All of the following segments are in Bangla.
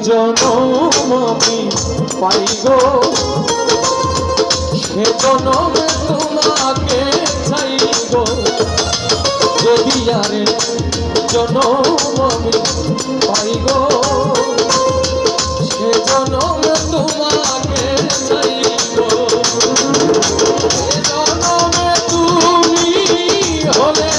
জনম আমি পাই গো সে জনমে তোমাকে চাই গো যদি আরে জনম আমি পাই গো সে জনমে তোমাকে চাই গো সে জনমে তুমি হলে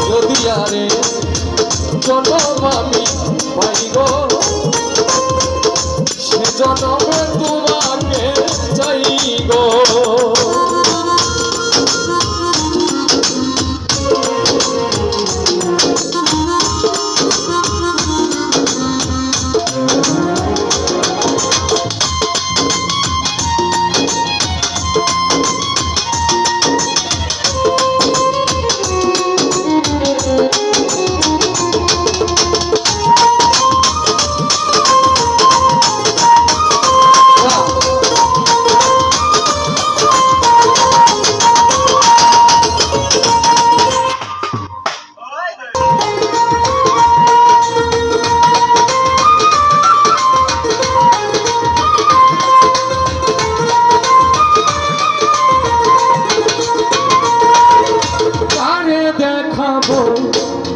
যদি আরে জনম আমি পাই গো সে জনমে তোমাকে চাই গো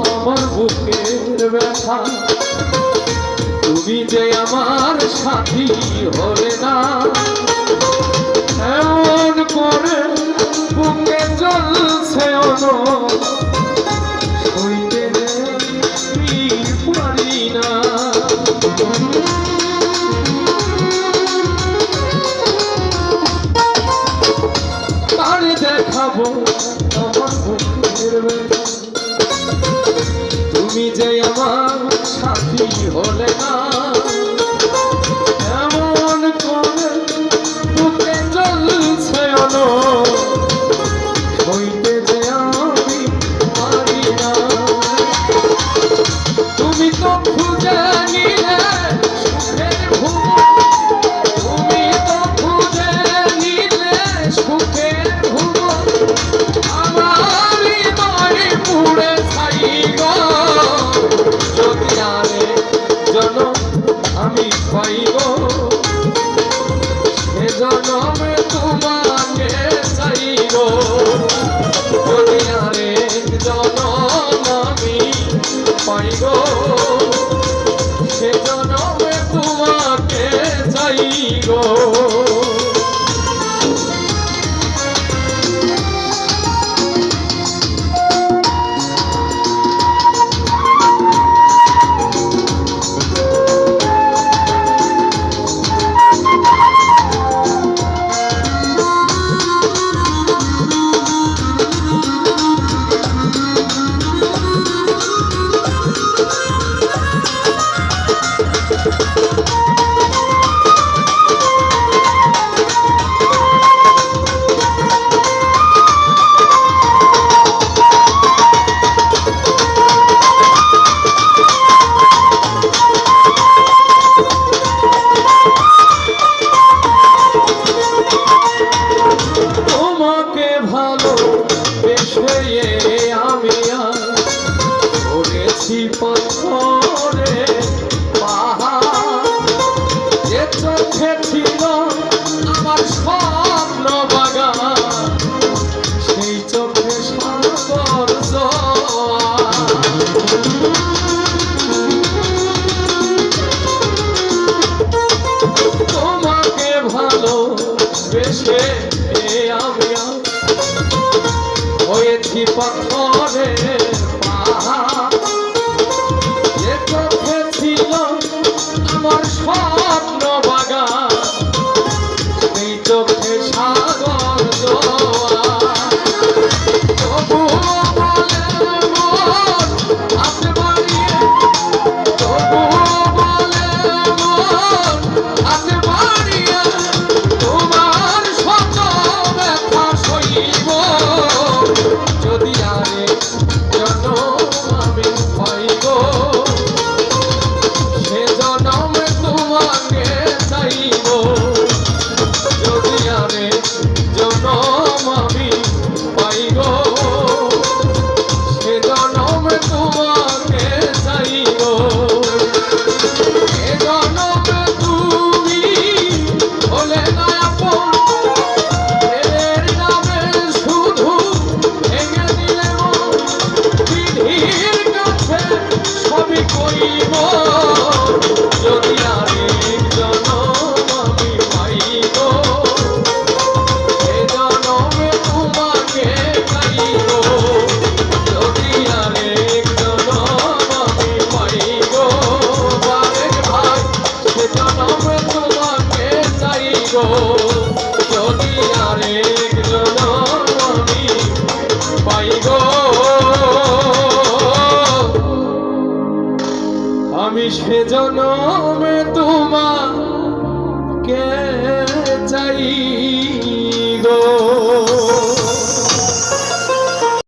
আমার বুকের ব্যথা তুমি যে আমার সাথী হলে না এমন করে বুকে জ্বলছে হইতে পারি না তারে দেখাবো আমার বুকের ব্যথা তুমি যে আমার সাথী হলে না এমন করে বুকে জ্বলছে হইতে যে আমি পারি না তুমি তো খুঁজে নিলে সুখের ভুবন তুমি তো খুঁজে নিলে সুখের ভুবন আমার হৃদয়ে পুড়ে ছাই গো যদি আরে জনম আমি পাই গো সে জনমে তোমাকে চাই গো যদি আরে জনম আমি পাই গো সে জনমে তোমাকে চাই গো পাথরে পাহাড় যে চোখে ছিল আমার স্বপ্ন বাগান সেই চোখে সাগর তোমাকে ভালোবেসে আমি হয়েছি পাথরে পাহাড় আমার স্বপ্ন বাগান এই চোখে সাগর তবু বলে মন আপনি বাড়িয়ে তবু বলে মন আপনি বাড়িয়ে তোমার শত ব্যথা সইব জনমে তোমাকে চাই গো।